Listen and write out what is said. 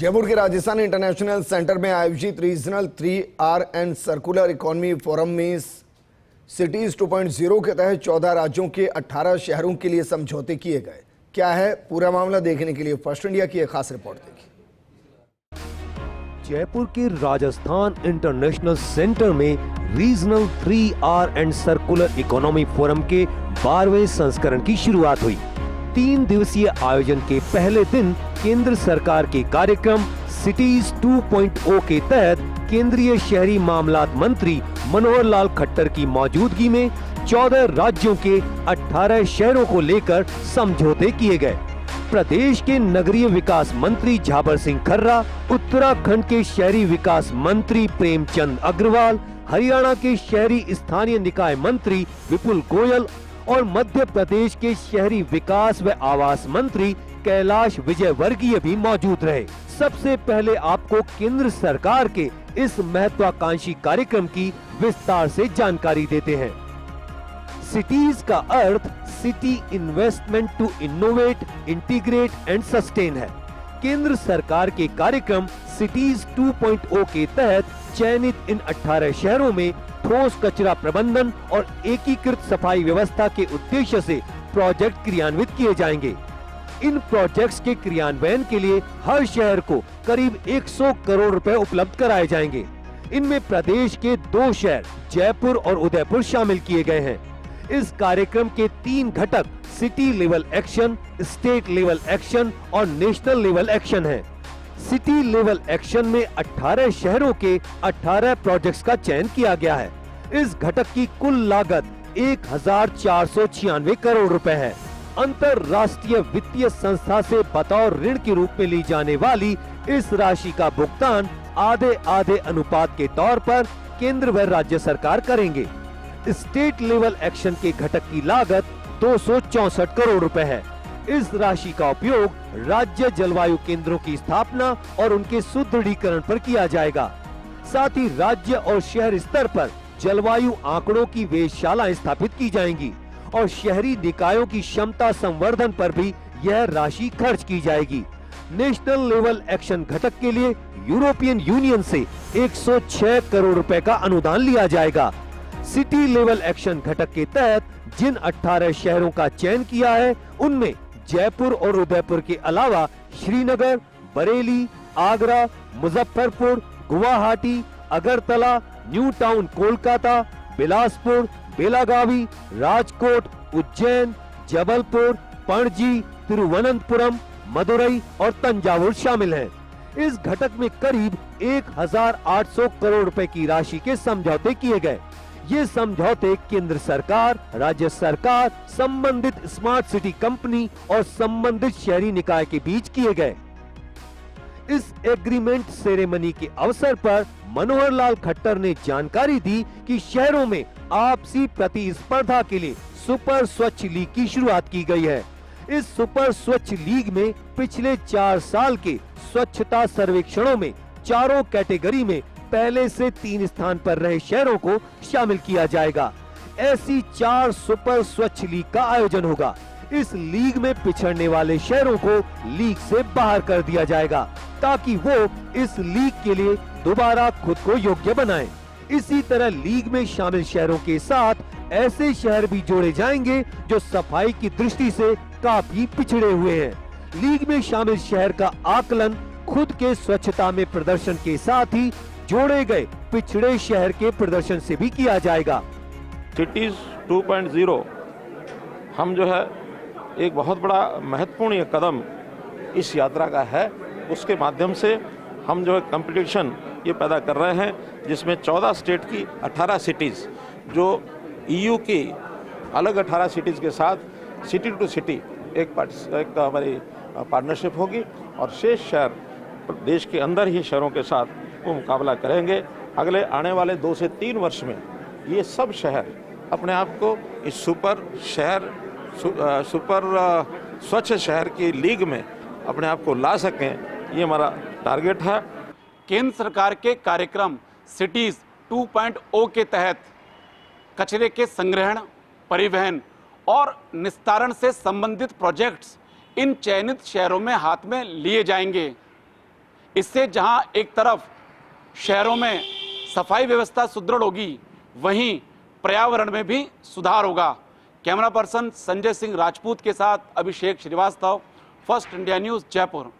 जयपुर के Rajasthan international centre में आयोजित regional 3R and circular economy forum में सिटीज 2.0 के तहत 14 राज्यों के 18 शहरों के लिए समझौते किए गए। क्या है पूरा मामला, देखने के लिए फर्स्ट इंडिया की एक खास रिपोर्ट देखिए। जयपुर के राजस्थान इंटरनेशनल सेंटर में regional 3R and circular economy forum के 12वें संस्करण की शुरुआत हुई। 3 दिवसीय आयोजन के पहले दिन केंद्र सरकार के कार्यक्रम सिटीज 2.0 के तहत केंद्रीय शहरी मामलात मंत्री मनोहर लाल खट्टर की मौजूदगी में 14 राज्यों के 18 शहरों को लेकर समझौते किए गए। प्रदेश के नगरीय विकास मंत्री झाबर सिंह खर्रा, उत्तराखंड के शहरी विकास मंत्री प्रेमचंद अग्रवाल, हरियाणा के शहरी स्थानीय निकाय मंत्री विपुल गोयल और मध्य प्रदेश के शहरी विकास व आवास मंत्री कैलाश विजयवर्गीय भी मौजूद रहे। सबसे पहले आपको केंद्र सरकार के इस महत्वाकांक्षी कार्यक्रम की विस्तार से जानकारी देते हैं। सिटीज का अर्थ city investment to innovate, integrate and sustain है। केंद्र सरकार के कार्यक्रम सिटीज 2.0 के तहत चयनित इन 18 शहरों में ठोस कचरा प्रबंधन और एकीकृत सफाई व्यवस्था के उद्देश्य से प्रोजेक्ट क्रियान्वित किए जाएंगे। इन प्रोजेक्ट्स के क्रियान्वयन के लिए हर शहर को करीब 100 करोड़ रुपए उपलब्ध कराए जाएंगे। इनमें प्रदेश के 2 शहर जयपुर और उदयपुर शामिल किए गए हैं। इस कार्यक्रम के 3 घटक city level action, state level action और नेशनल लेवल एक्शन हैं। सिटी लेवल एक्शन में 18 शहरों के 18 प्रोजेक्ट्स का चयन किया गया है। इस घटक की कुल लागत 1496 करोड़ रुपए है। अंतरराष्ट्रीय वित्तीय संस्था से बतौर ऋण के रूप में ली जाने वाली इस राशि का भुगतान आधे अनुपात के तौर पर केंद्र व राज्य सरकार करेंगे। स्टेट लेवल एक्शन के घटक की लागत 264 करोड़ रुपए है। इस राशि का उपयोग राज्य जलवायु केंद्रों की स्थापना और उनके सुदृढ़ीकरण पर किया जाएगा। साथ ही राज्य और शहर स्तर पर जलवायु आंकड़ों की वेधशालाएं स्थापित की जाएंगी और शहरी निकायों की क्षमता संवर्धन पर भी यह राशि खर्च की जाएगी। नेशनल लेवल एक्शन घटक के लिए यूरोपियन यूनियन से 106 करोड़ रुपए का अनुदान लिया जाएगा। सिटी लेवल एक्शन घटक के तहत जिन 18 शहरों का चयन किया है उनमें जयपुर और उदयपुर के अलावा श्रीनगर, बरेली, आगरा, मुजफ्फरपुर, गुवाहाटी, अगरतला, न्यू टाउन कोलकाता, बिलासपुर, बेलागावी, राजकोट, उज्जैन, जबलपुर, पणजी, तिरुवनंतपुरम, मदुरई और तंजावुर शामिल हैं। इस घटक में करीब 1800 करोड़ रुपए की राशि के समझौते किए गए। ये समझौते केंद्र सरकार, राज्य सरकार, संबंधित स्मार्ट सिटी कंपनी और संबंधित शहरी निकाय के बीच किए गए। इस एग्रीमेंट सेरेमनी के अवसर पर मनोहर लाल खट्टर ने जानकारी दी कि शहरों में आपसी प्रतिस्पर्धा के लिए सुपर स्वच्छ लीग की शुरुआत की गई है। इस सुपर स्वच्छ लीग में पिछले 4 साल के स्वच्छता सर्वेक्षणों में चारों कैटेगरी में पहले से 3 स्थान पर रहे शहरों को शामिल किया जाएगा। ऐसी 4 सुपर स्वच्छ लीग का आयोजन होगा। इस लीग में पिछड़ने वाले शहरों को लीग से बाहर कर दिया जाएगा ताकि वो इस लीग के लिए दोबारा खुद को योग्य बनाएं। इसी तरह लीग में शामिल शहरों के साथ ऐसे शहर भी जोड़े जाएंगे जो सफाई की दृष्टि से काफी पिछड़े हुए हैं। लीग में शामिल शहर का आकलन खुद के स्वच्छता में प्रदर्शन के साथ ही जोड़े गए पिछड़े शहर के प्रदर्शन से भी किया जाएगा। सिटीज 2.0 हम जो है एक बहुत बड़ा महत्वपूर्ण ये कदम इस यात्रा का है। उसके माध्यम से हम जो है कंपटीशन ये पैदा कर रहे हैं जिसमें 14 स्टेट की 18 सिटीज़ जो EU की अलग 18 सिटीज़ के साथ सिटी टू सिटी एक हमारी पार्टनरशिप होगी और शेष शहर देश के अंदर ही शहरों के साथ वो मुकाबला करेंगे। अगले आने वाले 2 से 3 वर्ष में ये सब शहर अपने आप को इस सुपर स्वच्छ शहर की लीग में अपने आप को ला सकें, ये हमारा टारगेट है। केंद्र सरकार के कार्यक्रम सिटीज 2.0 के तहत कचरे के संग्रहण, परिवहन और निस्तारण से संबंधित प्रोजेक्ट्स इन चयनित शहरों में हाथ में लिए जाएंगे। इससे जहां एक तरफ शहरों में सफाई व्यवस्था सुदृढ़ होगी, वहीं पर्यावरण में भी सुधार होगा। कैमरा पर्सन संजय सिंह राजपूत के साथ Abhishek Shrivastava, first India news, Jaipur.